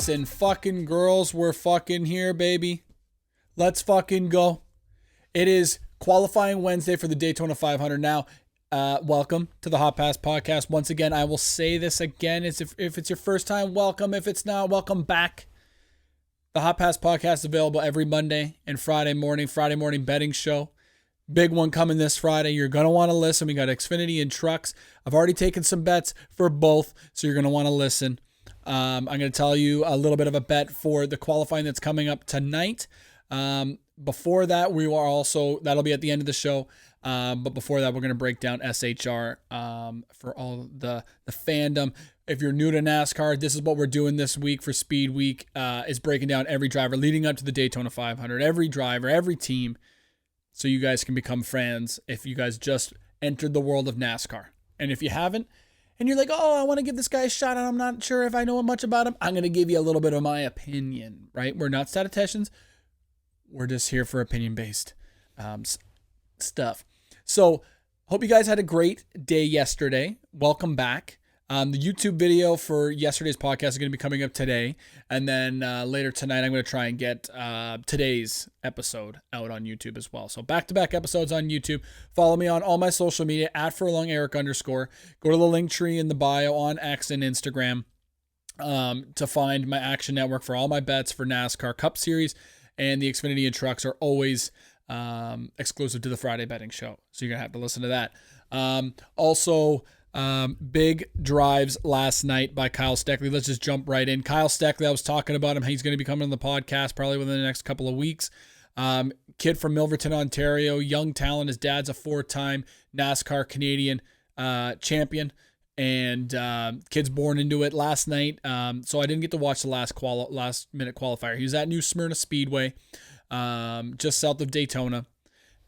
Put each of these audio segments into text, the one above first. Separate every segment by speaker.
Speaker 1: and fucking girls, we're fucking here, baby. Let's fucking go. It is qualifying Wednesday for the Daytona 500. Now, welcome to the HOT PASS Podcast. Once again, I will say this again. If it's your first time, welcome. If it's not, welcome back. The HOT PASS Podcast is available every Monday and Friday morning betting show. Big one coming this Friday. You're going to want to listen. We got Xfinity and trucks. I've already taken some bets for both, so you're going to want to listen. I'm going to tell you a little bit of a bet for the qualifying that's coming up tonight. Before that, that'll be at the end of the show. But before that, we're going to break down SHR for all the fandom. If you're new to NASCAR, this is what we're doing this week for Speed Week, is breaking down every driver leading up to the Daytona 500, every driver, every team, so you guys can become fans if you guys just entered the world of NASCAR. And if you haven't, and you're like, oh, I want to give this guy a shot and I'm not sure if I know much about him, I'm going to give you a little bit of my opinion, right? We're not statisticians. We're just here for opinion-based stuff. So, hope you guys had a great day yesterday. Welcome back. The YouTube video for yesterday's podcast is going to be coming up today. And then later tonight, I'm going to try and get today's episode out on YouTube as well. So back-to-back episodes on YouTube. Follow me on all my social media, @FurlongEric_. Go to the link tree in the bio on X and Instagram to find my Action Network for all my bets for NASCAR Cup Series. And the Xfinity and trucks are always exclusive to the Friday betting show. So you're going to have to listen to that. Also, big drives last night by Kyle Steckley. Let's just jump right in. Kyle Steckley, I was talking about him. He's going to be coming on the podcast probably within the next couple of weeks. Kid from Milverton, Ontario, young talent. His dad's a 4-time NASCAR Canadian champion, and kid's born into it last night. So I didn't get to watch the last minute qualifier. He was at New Smyrna Speedway, just south of Daytona,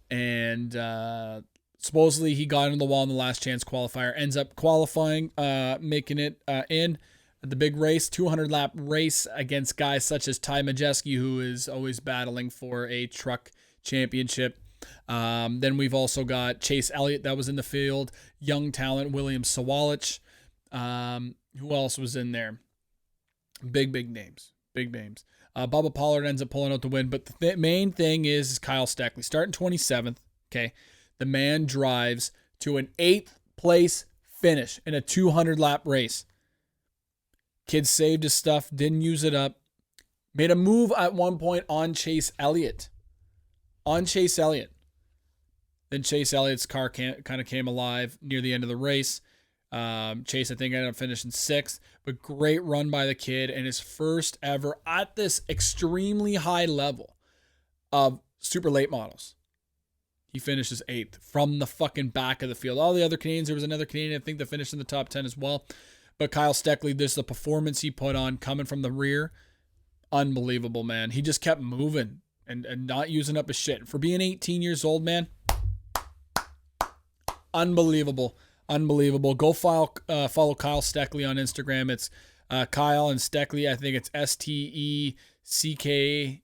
Speaker 1: and supposedly he got into the wall in the last chance qualifier, ends up qualifying, making it in at the big race, 200-lap race against guys such as Ty Majeski, who is always battling for a truck championship. Then we've also got Chase Elliott that was in the field, young talent William Sawalich. Who else was in there? Big names. Bubba Pollard ends up pulling out the win, but the main thing is Kyle Steckley starting 27th. Okay. The man drives to an 8th place finish in a 200-lap race. Kid saved his stuff, didn't use it up. Made a move at one point on Chase Elliott. Then Chase Elliott's car kind of came alive near the end of the race. Chase, I think, ended up finishing 6th. But great run by the kid, and his first ever at this extremely high level of super late models. He finishes 8th from the fucking back of the field. All the other Canadians, there was another Canadian, I think, that finished in the top 10 as well. But Kyle Steckley, this is the performance he put on coming from the rear. Unbelievable, man. He just kept moving and not using up his shit. For being 18 years old, man, unbelievable. Go follow Kyle Steckley on Instagram. It's Kyle and Steckley. I think it's Steckly.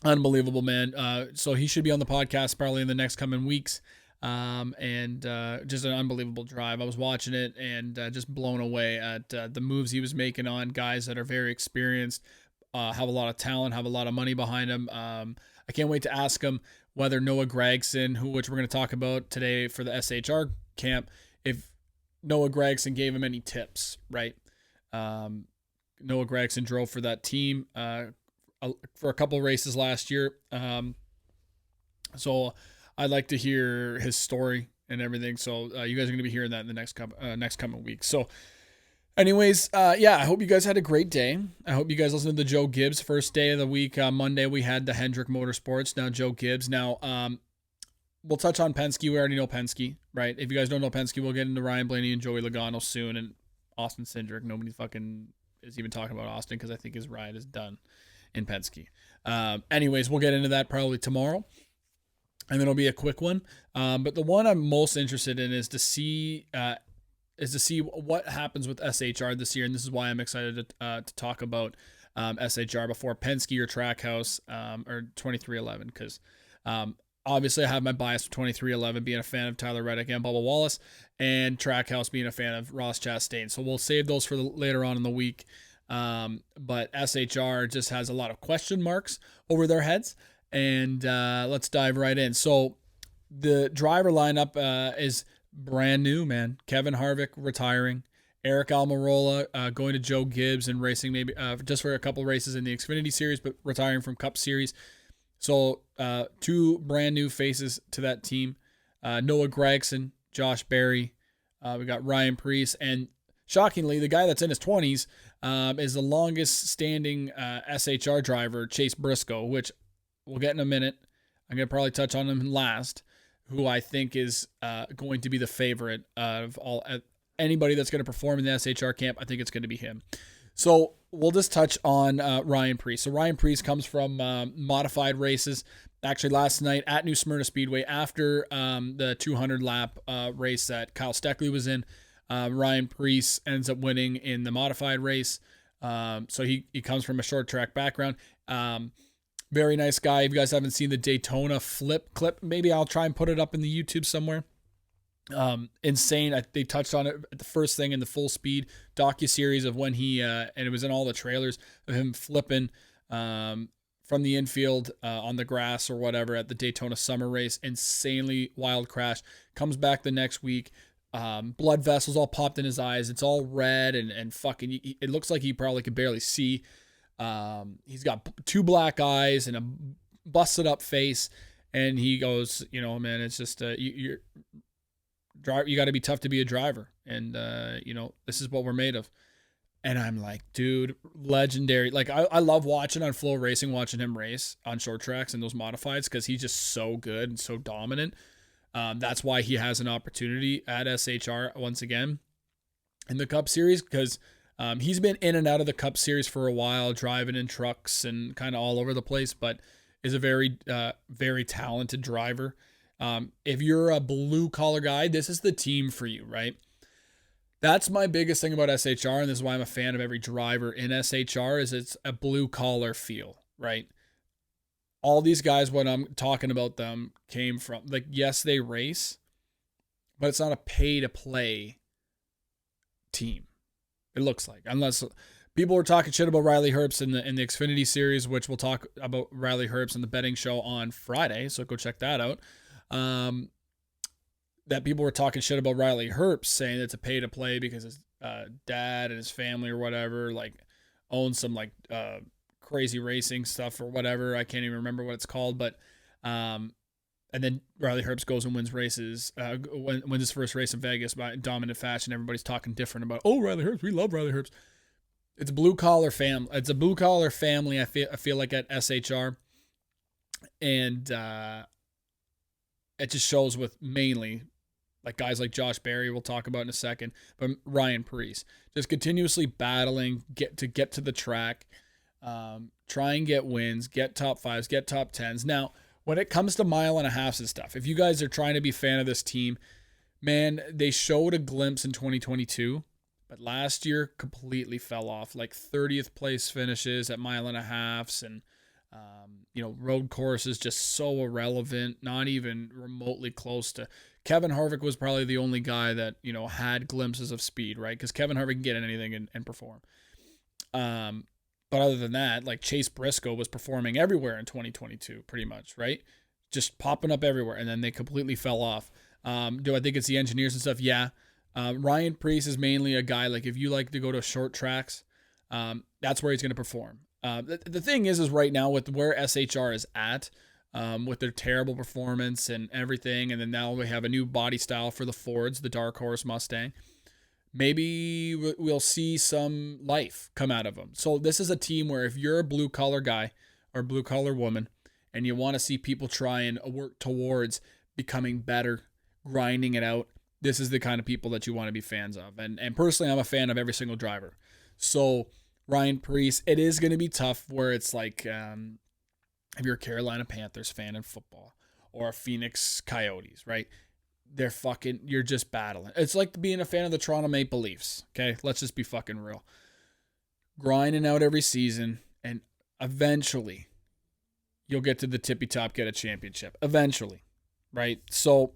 Speaker 1: Unbelievable, man. So he should be on the podcast probably in the next coming weeks. And just an unbelievable drive. I was watching it and just blown away at the moves he was making on guys that are very experienced, have a lot of talent, have a lot of money behind him. I can't wait to ask him whether Noah Gragson, which we're going to talk about today for the SHR camp, if Noah Gragson gave him any tips, right? Noah Gragson drove for that team for a couple of races last year. So I'd like to hear his story and everything. So you guys are going to be hearing that in the next coming weeks. So anyways, I hope you guys had a great day. I hope you guys listened to the Joe Gibbs first day of the week. Monday we had the Hendrick Motorsports. Now Joe Gibbs. Now we'll touch on Penske. We already know Penske, right? If you guys don't know Penske, we'll get into Ryan Blaney and Joey Logano soon, and Austin Cindric. Nobody fucking is even talking about Austin because I think his ride is done in Penske. Anyways, we'll get into that probably tomorrow. And then it'll be a quick one. But the one I'm most interested in is to see what happens with SHR this year. And this is why I'm excited to talk about SHR before Penske or Trackhouse or 2311. Because obviously I have my bias for 2311 being a fan of Tyler Reddick and Bubba Wallace, and Trackhouse being a fan of Ross Chastain. So we'll save those for later on in the week. But SHR just has a lot of question marks over their heads, and let's dive right in. So the driver lineup is brand new, man. Kevin Harvick retiring. Eric Almirola going to Joe Gibbs and racing maybe just for a couple races in the Xfinity Series, but retiring from Cup Series. So two brand new faces to that team. Noah Gragson, Josh Berry. We got Ryan Preece. And shockingly, the guy that's in his 20s is the longest standing SHR driver, Chase Briscoe, which we'll get in a minute. I'm going to probably touch on him last, who I think is going to be the favorite of all anybody that's going to perform in the SHR camp. I think it's going to be him. So we'll just touch on Ryan Preece. So Ryan Preece comes from modified races. Actually, last night at New Smyrna Speedway, after the 200 lap race that Kyle Steckley was in, Ryan Preece ends up winning in the modified race. So he comes from a short track background. Very nice guy. If you guys haven't seen the Daytona flip clip, maybe I'll try and put it up in the YouTube somewhere. Insane. They touched on it at the first thing in the Full Speed docuseries of when he and it was in all the trailers of him flipping from the infield on the grass or whatever at the Daytona summer race. Insanely wild crash. Comes back the next week. Blood vessels all popped in his eyes. It's all red and fucking it looks like he probably could barely see. He's got two black eyes and a busted up face, and he goes, man, it's just you got to be tough to be a driver, and this is what we're made of. And I'm like, dude, legendary. Like I love watching on Flow Racing, watching him race on short tracks and those modifieds, because he's just so good and so dominant. That's why he has an opportunity at SHR once again in the Cup Series, because he's been in and out of the Cup Series for a while, driving in trucks and kind of all over the place, but is a very, very talented driver. If you're a blue collar guy, this is the team for you, right? That's my biggest thing about SHR, and this is why I'm a fan of every driver in SHR, is it's a blue collar feel, right? All these guys, when I'm talking about them, came from, like, yes, they race, but it's not a pay to play team. It looks like, unless people were talking shit about Riley Herbst in the Xfinity Series, which we'll talk about Riley Herbst in the betting show on Friday, so go check that out. That people were talking shit about Riley Herbst, saying it's a pay to play because his dad and his family or whatever like owns some like crazy racing stuff or whatever. I can't even remember what it's called, but and then Riley Herbst goes and wins races, wins his first race in Vegas by dominant fashion. Everybody's talking different about, oh, Riley Herbst, we love Riley Herbst. It's a blue collar family. It's a blue collar family. I feel like at SHR, and it just shows with mainly like guys like Josh Berry, we'll talk about in a second, but Ryan Preece just continuously battling, get to the track, try and get wins, get top fives, get top tens. Now, when it comes to mile and a halves and stuff, if you guys are trying to be a fan of this team, man, they showed a glimpse in 2022, but last year completely fell off, like 30th place finishes at mile and a halves, and road courses just so irrelevant, not even remotely close to. Kevin Harvick was probably the only guy that, had glimpses of speed, right? Because Kevin Harvick can get in anything and perform. But other than that, like Chase Briscoe was performing everywhere in 2022, pretty much, right? Just popping up everywhere, and then they completely fell off. Do I think it's the engineers and stuff? Yeah. Ryan Preece is mainly a guy, like if you like to go to short tracks, that's where he's going to perform. The thing is right now with where SHR is at, with their terrible performance and everything, and then now they have a new body style for the Fords, the Dark Horse Mustang. Maybe we'll see some life come out of them. So this is a team where if you're a blue collar guy or blue collar woman and you want to see people try and work towards becoming better, grinding it out, this is the kind of people that you want to be fans of. And personally, I'm a fan of every single driver. So Ryan Preece, it is going to be tough where it's like if you're a Carolina Panthers fan in football or a Phoenix Coyotes, right? You're just battling. It's like being a fan of the Toronto Maple Leafs, okay? Let's just be fucking real. Grinding out every season, and eventually you'll get to the tippy top, get a championship eventually, right? So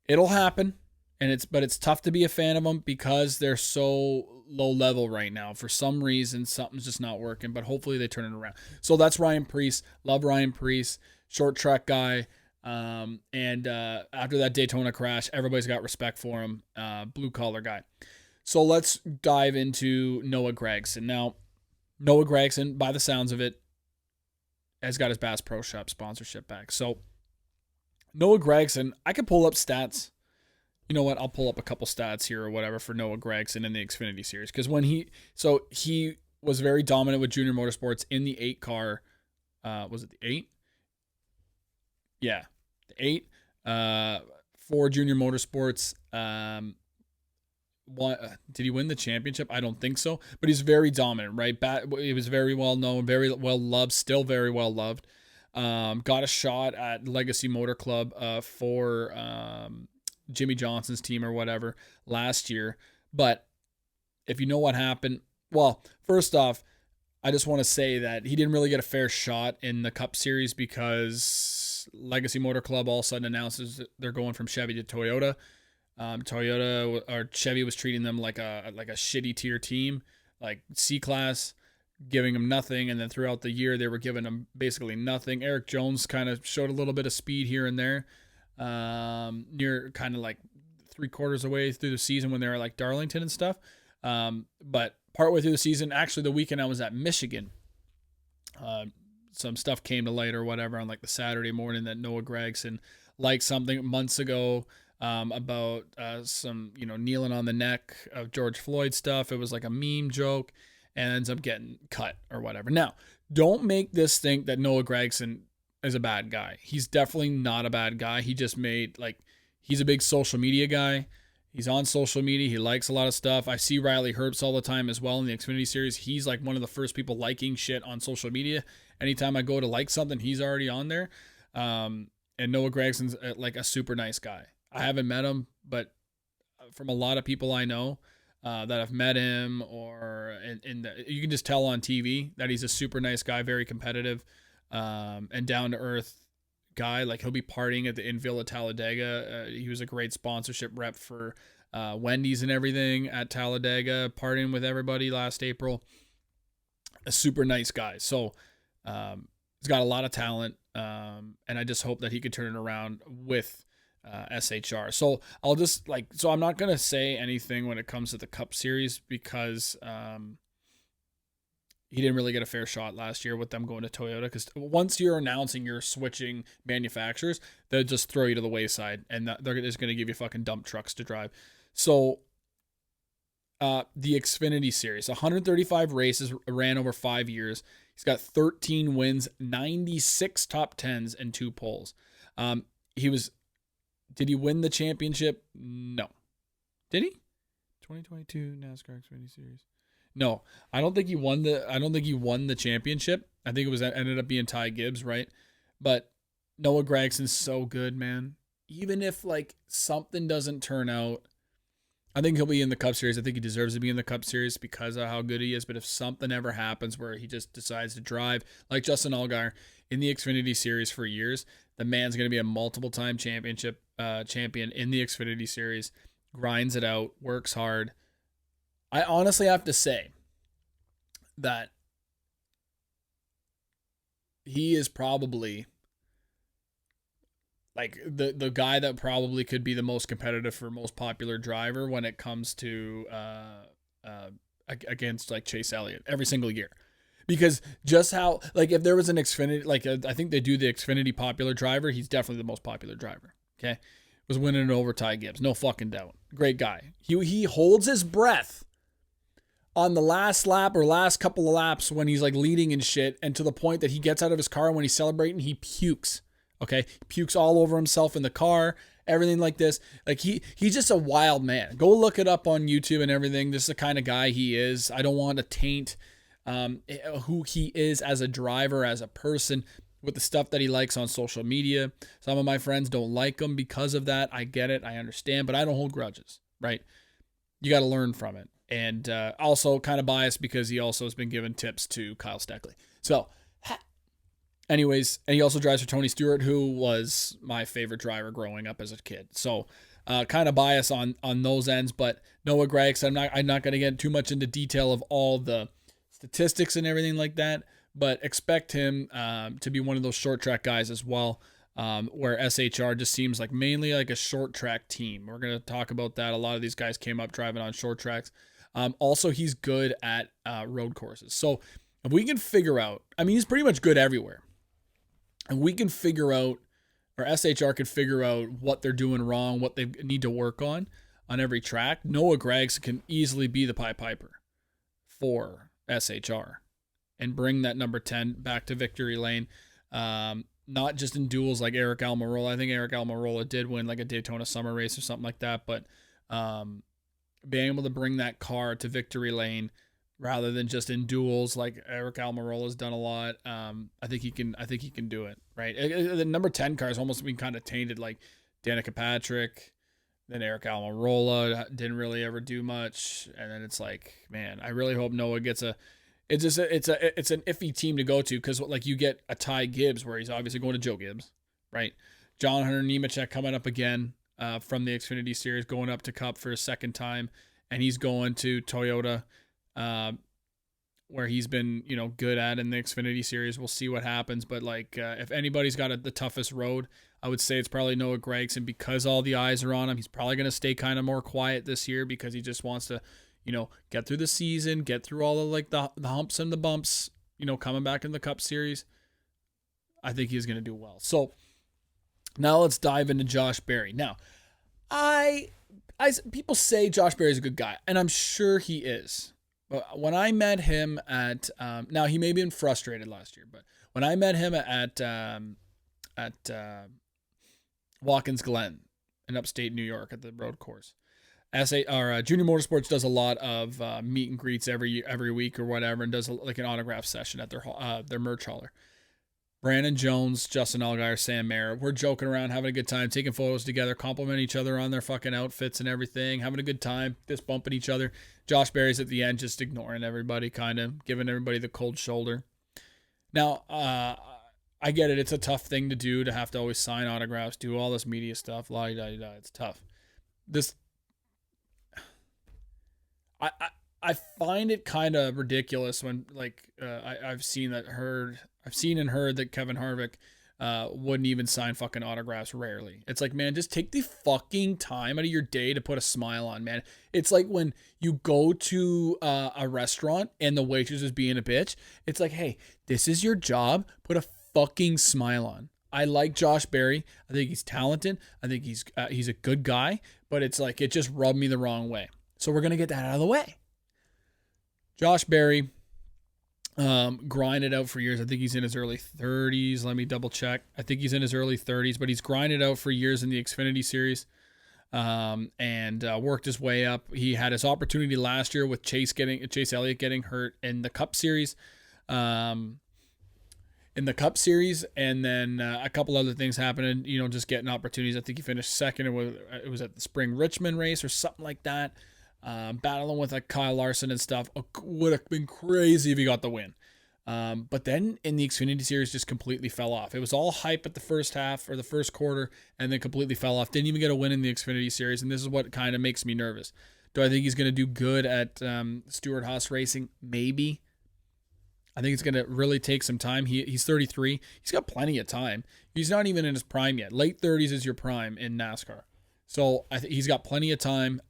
Speaker 1: it'll happen, but it's tough to be a fan of them because they're so low level right now. For some reason, something's just not working, but hopefully they turn it around. So that's Ryan Preece. Love Ryan Preece, short track guy. And after that Daytona crash, everybody's got respect for him. Blue collar guy. So let's dive into Noah Gragson. Now, Noah Gragson, by the sounds of it, has got his Bass Pro Shop sponsorship back. So Noah Gragson, I could pull up stats. You know what? I'll pull up a couple stats here or whatever for Noah Gragson in the Xfinity Series. Because he was very dominant with Junior Motorsports in the 8 car. Was it the 8? Yeah, the 8 for Junior Motorsports. Did he win the championship? I don't think so, but he's very dominant, right? He was very well known, very well loved, still very well loved. Got a shot at Legacy Motor Club for Jimmy Johnson's team or whatever last year. But if you know what happened, well, first off, I just want to say that he didn't really get a fair shot in the Cup Series because Legacy Motor Club all of a sudden announces that they're going from Chevy to Toyota. Chevy was treating them like a shitty tier team, like C-Class, giving them nothing, and then throughout the year they were giving them basically nothing. Eric Jones kind of showed a little bit of speed here and there, near kind of like 3/4 away through the season when they were like Darlington and stuff. But partway through the season, actually the weekend I was at Michigan, some stuff came to light or whatever on like the Saturday morning that Noah Gragson liked something months ago. About some, kneeling on the neck of George Floyd stuff. It was like a meme joke and ends up getting cut or whatever. Now, don't make this think that Noah Gragson is a bad guy. He's definitely not a bad guy. He just he's a big social media guy. He's on social media. He likes a lot of stuff. I see Riley Herbst all the time as well in the Xfinity Series. He's like one of the first people liking shit on social media. Anytime I go to like something, he's already on there. And Noah Gragson's like a super nice guy. I haven't met him, but from a lot of people I know that have met him, you can just tell on TV that he's a super nice guy, very competitive, and down to earth guy. Like he'll be partying in Villa Talladega. He was a great sponsorship rep for Wendy's and everything at Talladega, partying with everybody last April. A super nice guy. So he's got a lot of talent, and I just hope that he could turn it around with SHR. So I'm not going to say anything when it comes to the Cup Series because he didn't really get a fair shot last year with them going to Toyota, because once you're announcing you're switching manufacturers, they'll just throw you to the wayside and they're just going to give you fucking dump trucks to drive. So the Xfinity Series, 135 races, ran over 5 years. He's got 13 wins, 96 top 10s, and 2 poles. Did he win the championship? No. Did he? 2022 NASCAR Xfinity Series. No, I don't think he won the championship. I think ended up being Ty Gibbs, right? But Noah Gragson's so good, man. Even if like something doesn't turn out, I think he'll be in the Cup Series. I think he deserves to be in the Cup Series because of how good he is. But if something ever happens where he just decides to drive like Justin Allgaier in the Xfinity Series for years, the man's going to be a multiple-time champion in the Xfinity Series, grinds it out, works hard. I honestly have to say that he is probably like the guy that probably could be the most competitive for most popular driver when it comes to against like Chase Elliott every single year. Because just how, like, if there was an Xfinity, like, I think they do the Xfinity popular driver, he's definitely the most popular driver, okay? Was winning it over Ty Gibbs, no fucking doubt. Great guy. He holds his breath on the last lap or last couple of laps when he's, like, leading and shit, and to the point that he gets out of his car and when he's celebrating, he pukes, okay? He pukes all over himself in the car, everything like this. Like, he's just a wild man. Go look it up on YouTube and everything. This is the kind of guy he is. I don't want to taint who he is as a driver, as a person, with the stuff that he likes on social media. Some of my friends don't like him because of that. I get it. I understand, but I don't hold grudges, right? You got to learn from it. And also kind of biased because he also has been giving tips to Kyle Steckley. So Anyways, and he also drives for Tony Stewart, who was my favorite driver growing up as a kid. So kind of bias on those ends, but Noah Gragson, I'm not going to get too much into detail of all the statistics and everything like that, but expect him to be one of those short track guys as well, where SHR just seems like mainly like a short track team. We're going to talk about that. A lot of these guys came up driving on short tracks. Also, he's good at road courses. So if we can figure out, I mean, he's pretty much good everywhere. And we can figure out, or SHR could figure out what they're doing wrong, what they need to work on every track. Noah Gragson can easily be the Pied Piper for SHR and bring that number 10 back to victory lane. Not just in duels like Eric Almirola. I think Eric Almirola did win like a Daytona summer race or something like that, but being able to bring that car to victory lane rather than just in duels like Eric Almirola has done a lot. I think he can do it, right? The number 10 car has almost been kind of tainted, like Danica Patrick, then Eric Almirola didn't really ever do much, and then it's like, man, I really hope Noah gets it's an iffy team to go to, because like you get a Ty Gibbs where he's obviously going to Joe Gibbs, right? John Hunter Nemechek coming up again from the Xfinity Series, going up to Cup for a second time, and he's going to Toyota, where he's been, good at in the Xfinity Series. We'll see what happens, but like if anybody's got the toughest road, I would say it's probably Noah Gragson, because all the eyes are on him. He's probably going to stay kind of more quiet this year because he just wants to, get through the season, get through all the humps and the bumps, coming back in the Cup Series. I think he's going to do well. So now let's dive into Josh Berry. Now, people say Josh Berry is a good guy, and I'm sure he is. When I met him at, now he may have been frustrated last year, but when I met him at Watkins Glen in upstate New York at the road course, Junior Motorsports does a lot of meet and greets every week or whatever, and does like an autograph session at their merch hauler. Brandon Jones, Justin Allgaier, Sam Mayer, we're joking around, having a good time, taking photos together, complimenting each other on their fucking outfits and everything, having a good time, just bumping each other. Josh Berry's at the end, just ignoring everybody, kind of giving everybody the cold shoulder. Now, I get it. It's a tough thing to do, to have to always sign autographs, do all this media stuff, la-di-da-di-da. It's tough. I find it kind of ridiculous when, like, I've seen and heard that Kevin Harvick wouldn't even sign fucking autographs rarely. It's like, man, just take the fucking time out of your day to put a smile on, man. It's like when you go to a restaurant and the waitress is being a bitch. It's like, hey, this is your job. Put a fucking smile on. I like Josh Berry. I think he's talented. I think he's a good guy, but it's like, it just rubbed me the wrong way. So we're going to get that out of the way. Josh Berry grinded out for years. I think he's in his early 30s. Let me double check. I think he's in his early 30s, but he's grinded out for years in the Xfinity Series and worked his way up. He had his opportunity last year with Chase Elliott getting hurt in the Cup Series. And then a couple other things happened, just getting opportunities. I think he finished second. It was at the Spring Richmond race or something like that. Battling with like Kyle Larson and stuff. Would have been crazy if he got the win. But then in the Xfinity Series just completely fell off. It was all hype at the first half or the first quarter and then completely fell off. Didn't even get a win in the Xfinity Series. And this is what kind of makes me nervous. Do I think he's going to do good at Stewart Haas Racing? Maybe. I think it's going to really take some time. He's 33. He's got plenty of time. He's not even in his prime yet. Late 30s is your prime in NASCAR. So I think he's got plenty of time.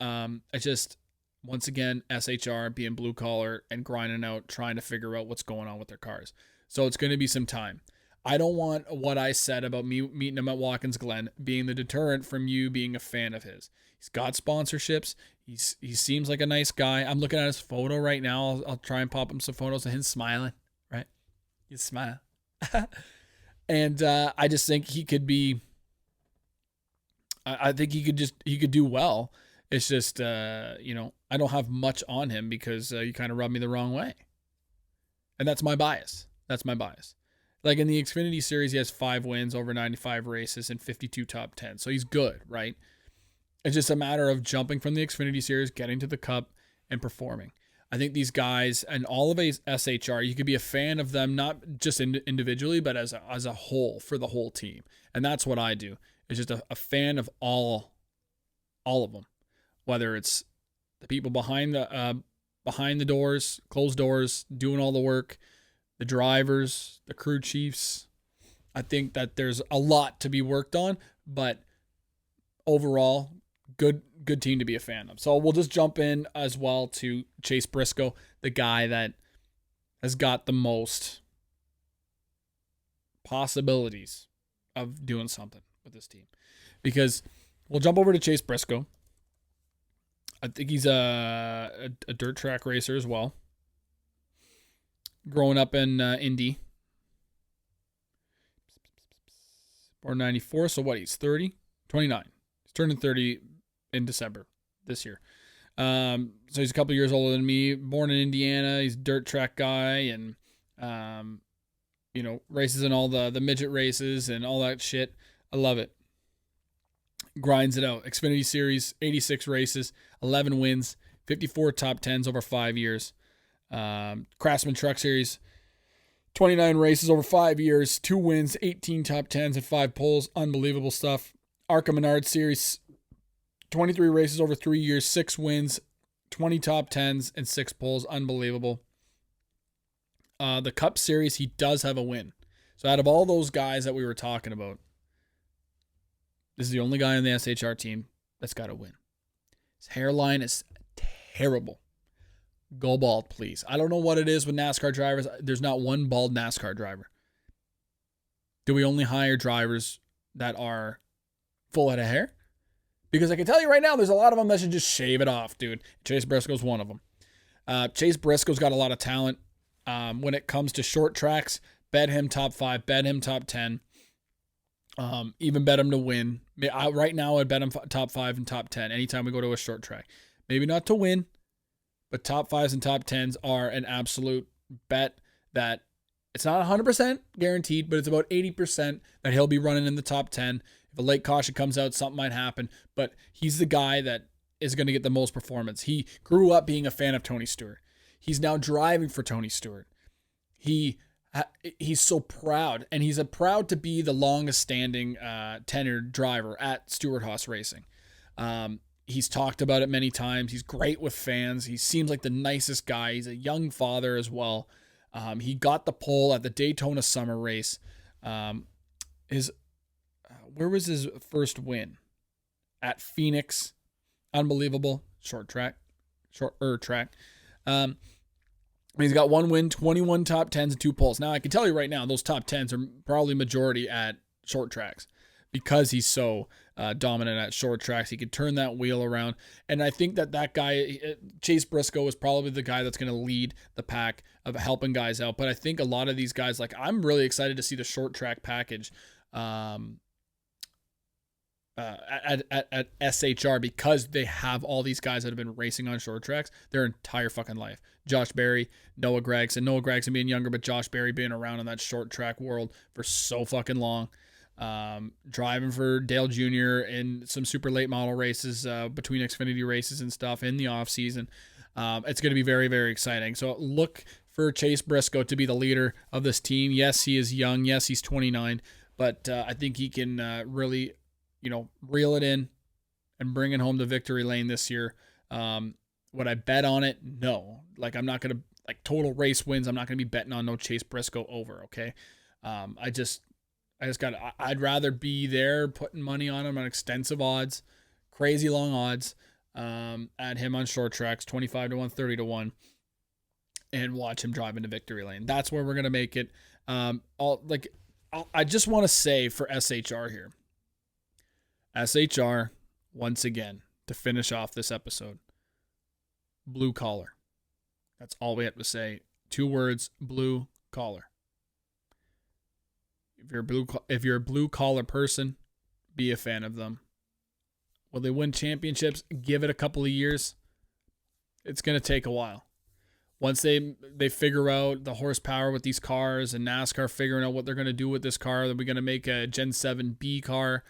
Speaker 1: Once again, SHR being blue collar and grinding out, trying to figure out what's going on with their cars. So it's going to be some time. I don't want what I said about me meeting him at Watkins Glen being the deterrent from you being a fan of his. He's got sponsorships. He seems like a nice guy. I'm looking at his photo right now. I'll try and pop him some photos of him smiling, right? You smile. And I just think he could be, I think he could do well. It's just, I don't have much on him because you kind of rubbed me the wrong way. And that's my bias. Like in the Xfinity Series, he has 5 wins over 95 races and 52 top 10. So he's good, right? It's just a matter of jumping from the Xfinity Series, getting to the Cup, and performing. I think these guys and all of SHR, you could be a fan of them, not just individually, but as a whole, for the whole team. And that's what I do. It's just a fan of all of them, whether it's the people behind the doors, closed doors, doing all the work, the drivers, the crew chiefs. I think that there's a lot to be worked on, but overall, good team to be a fan of. So we'll just jump in as well to Chase Briscoe, the guy that has got the most possibilities of doing something with this team. Because we'll jump over to Chase Briscoe. I think he's a dirt track racer as well. Growing up in Indy. Born 94, so what, he's 30? 29. He's turning 30 in December this year. So he's a couple years older than me. Born in Indiana. He's a dirt track guy and, races in all the midget races and all that shit. I love it. Grinds it out. Xfinity Series, 86 races, 11 wins, 54 top 10s over 5 years. Craftsman Truck Series, 29 races over 5 years, 2 wins, 18 top 10s, and 5 poles. Unbelievable stuff. ARCA Menard Series, 23 races over 3 years, 6 wins, 20 top 10s, and 6 poles. Unbelievable. The Cup Series, he does have a win. So out of all those guys that we were talking about, this is the only guy on the SHR team that's got a win. His hairline is terrible. Go bald, please. I don't know what it is with NASCAR drivers. There's not one bald NASCAR driver. Do we only hire drivers that are full head of hair? Because I can tell you right now, there's a lot of them that should just shave it off, dude. Chase Briscoe's one of them. Chase Briscoe's got a lot of talent. When it comes to short tracks, bet him top 5, bet him top 10. Even bet him to win. Right now, I'd bet him top 5 and top 10 anytime we go to a short track. Maybe not to win, but top 5s and top 10s are an absolute bet that it's not 100% guaranteed, but it's about 80% that he'll be running in the top 10. If a late caution comes out, something might happen, but he's the guy that is going to get the most performance. He grew up being a fan of Tony Stewart. He's now driving for Tony Stewart. He's so proud, and he's proud to be the longest standing tenured driver at Stewart Haas Racing. He's talked about it many times. He's great with fans. He seems like the nicest guy. He's a young father as well. He got the pole at the Daytona Summer Race. Where was his first win? At Phoenix. Unbelievable. Short track. He's got 1 win, 21 top 10s, and 2 poles. Now, I can tell you right now, those top 10s are probably majority at short tracks because he's so dominant at short tracks. He could turn that wheel around. And I think that guy, Chase Briscoe, is probably the guy that's going to lead the pack of helping guys out. But I think a lot of these guys, like, I'm really excited to see the short track package at SHR because they have all these guys that have been racing on short tracks their entire fucking life. Josh Berry, Noah Gragson being younger, but Josh Berry being around in that short track world for so fucking long. Driving for Dale Jr. in some super late model races between Xfinity races and stuff in the off season. It's going to be very, very exciting. So look for Chase Briscoe to be the leader of this team. Yes, he is young. Yes, he's 29, but I think he can really, reel it in and bring it home to victory lane this year. Would I bet on it? No. Like, I'm not going to, like, total race wins, I'm not going to be betting on no Chase Briscoe over, okay? I'd rather be there putting money on him on extensive odds, crazy long odds, at him on short tracks, 25 to 1, 30 to 1, and watch him drive into victory lane. That's where we're going to make it. I just want to say for SHR here, SHR, once again, to finish off this episode, blue collar. That's all we have to say. 2 words, blue collar. If you're a blue collar person, be a fan of them. Will they win championships? Give it a couple of years. It's going to take a while. Once they figure out the horsepower with these cars and NASCAR figuring out what they're going to do with this car, then we're going to make a Gen 7B car.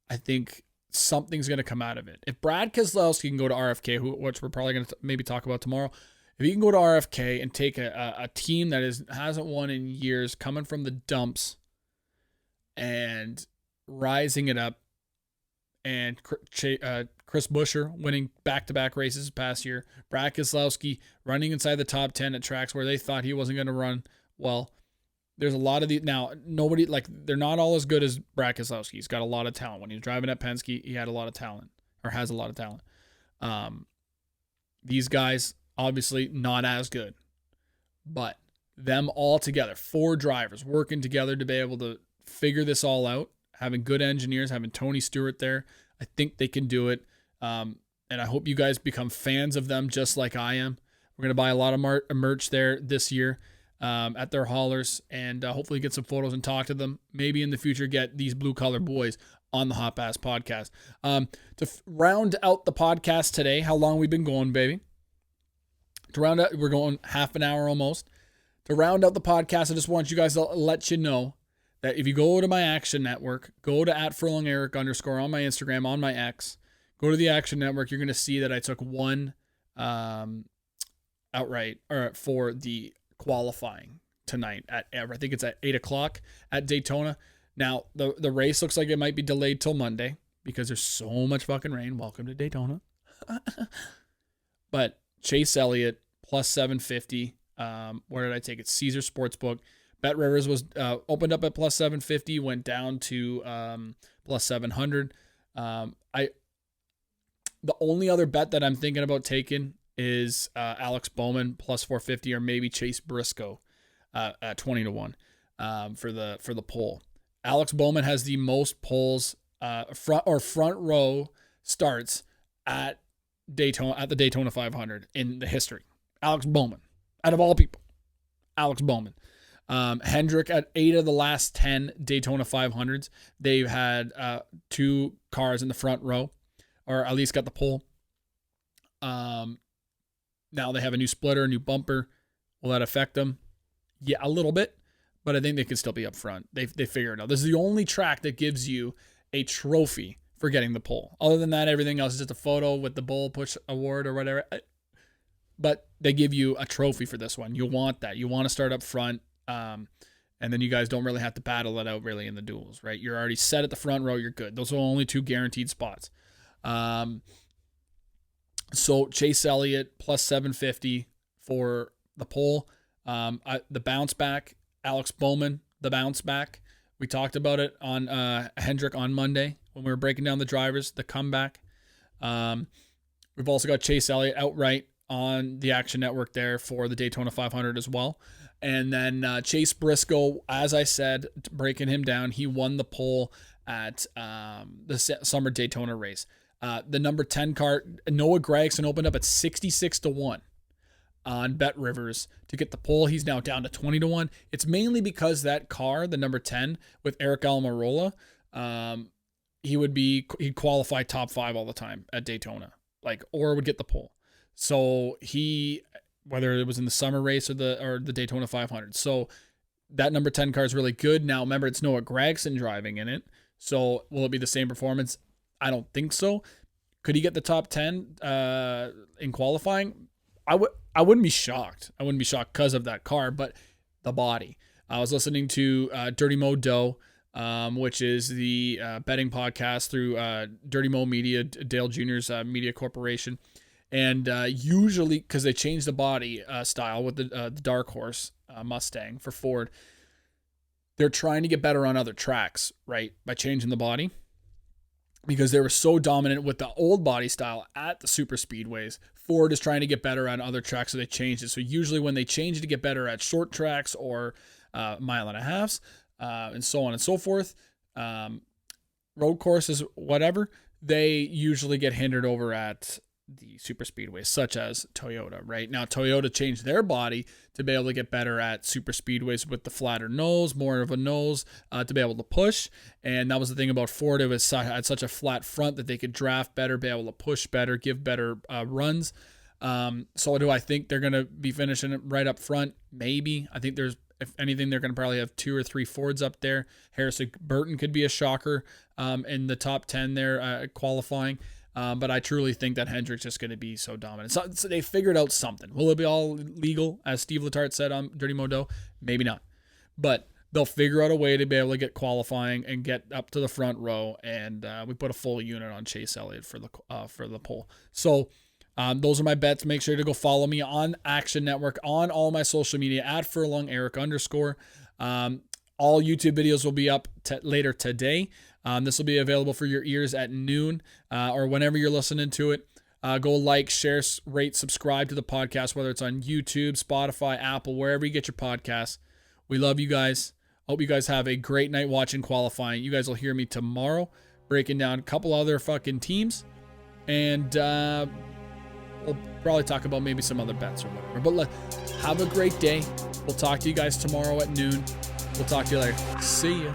Speaker 1: I think something's going to come out of it. If Brad Keselowski can go to RFK, which we're probably going to maybe talk about tomorrow, If you can go to RFK and take a team that hasn't won in years, coming from the dumps and rising it up, and Chris Buescher winning back-to-back races this past year, Brad Keselowski running inside the top 10 at tracks where they thought he wasn't going to run well. There's a lot of these now. Nobody, like, they're not all as good as Brad Keselowski. He's got a lot of talent. When he was driving at Penske, he had a lot of talent, or has a lot of talent. These guys obviously not as good, but them all together, 4 drivers working together to be able to figure this all out, having good engineers, having Tony Stewart there, I think they can do it. And I hope you guys become fans of them just like I am. We're going to buy a lot of merch there this year at their haulers, and hopefully get some photos and talk to them. Maybe in the future get these blue collar boys on the Hot Pass podcast. To round out the podcast today, how long we've been going, baby? To round out, we're going half an hour almost. To round out the podcast, I just want you guys to let you know that if you go to my Action Network, go to @FurlongEric_ on my Instagram, on my X, go to the Action Network, you're going to see that I took one outright or for the qualifying tonight at, I think it's at 8 o'clock at Daytona. Now, the race looks like it might be delayed till Monday because there's so much fucking rain. Welcome to Daytona. But Chase Elliott plus 750. Where did I take it? Caesar Sportsbook. Bet Rivers was opened up at plus 750, went down to plus 700. The only other bet that I'm thinking about taking is Alex Bowman plus 450, or maybe Chase Briscoe at 20-1 for the pole. Alex Bowman has the most poles front row starts at the Daytona 500 in the history. Alex Bowman, out of all people, Alex Bowman. Hendrick at 8 of the last 10 Daytona 500s. They've had 2 cars in the front row, or at least got the pole. Now they have a new splitter, a new bumper. Will that affect them? Yeah, a little bit, but I think they could still be up front. They figure it out. This is the only track that gives you a trophy for getting the pole. Other than that, everything else is just a photo with the Bull Push Award or whatever. But they give you a trophy for this one. You want that. You want to start up front. And then you guys don't really have to battle it out really in the duels, right? You're already set at the front row. You're good. Those are only 2 guaranteed spots. So Chase Elliott plus 750 for the pole. The bounce back, Alex Bowman, the bounce back. We talked about it on Hendrick on Monday when we were breaking down the drivers, the comeback. We've also got Chase Elliott outright on the Action Network there for the Daytona 500 as well. And then Chase Briscoe, as I said, breaking him down, he won the pole at the Summer Daytona race. The number 10 car, Noah Gragson, opened up at 66-1 on Bet Rivers to get the pole. He's now down to 20-1. It's mainly because that car, the number 10, with Eric Almirola, he'd qualify top 5 all the time at Daytona, or would get the pole. So whether it was in the summer race or the Daytona 500. So that number 10 car is really good. Now, remember, it's Noah Gragson driving in it. So will it be the same performance? I don't think so. Could he get the top 10 in qualifying? I wouldn't be shocked. I wouldn't be shocked because of that car, but the body. I was listening to Dirty Mo Doe, which is the betting podcast through Dirty Mo Media, Dale Jr.'s media corporation. And usually, because they changed the body style with the Dark Horse Mustang for Ford, they're trying to get better on other tracks, right? By changing the body. Because they were so dominant with the old body style at the super speedways. Ford is trying to get better on other tracks, so they changed it. So usually when they change it to get better at short tracks or mile and a halves, and so on and so forth, road courses, whatever, they usually get hindered over at the super speedways, such as Toyota, right? Now, Toyota changed their body to be able to get better at super speedways with the flatter nose, more of a nose to be able to push. And that was the thing about Ford. It had such a flat front that they could draft better, be able to push better, give better runs. So do I think they're going to be finishing it right up front? Maybe. I think if anything, they're going to probably have 2 or 3 Fords up there. Harrison Burton could be a shocker in the top 10 there qualifying. But I truly think that Hendrick's just going to be so dominant. So they figured out something. Will it be all legal, as Steve Letarte said on Dirty Modo? Maybe not. But they'll figure out a way to be able to get qualifying and get up to the front row. And we put a full unit on Chase Elliott for the pole. So those are my bets. Make sure to go follow me on Action Network on all my social media at @FurlongEric_. All YouTube videos will be up later today. This will be available for your ears at noon or whenever you're listening to it. Go like, share, rate, subscribe to the podcast, whether it's on YouTube, Spotify, Apple, wherever you get your podcasts. We love you guys. Hope you guys have a great night watching qualifying. You guys will hear me tomorrow breaking down a couple other fucking teams. And we'll probably talk about maybe some other bets or whatever. But have a great day. We'll talk to you guys tomorrow at noon. We'll talk to you later. See ya.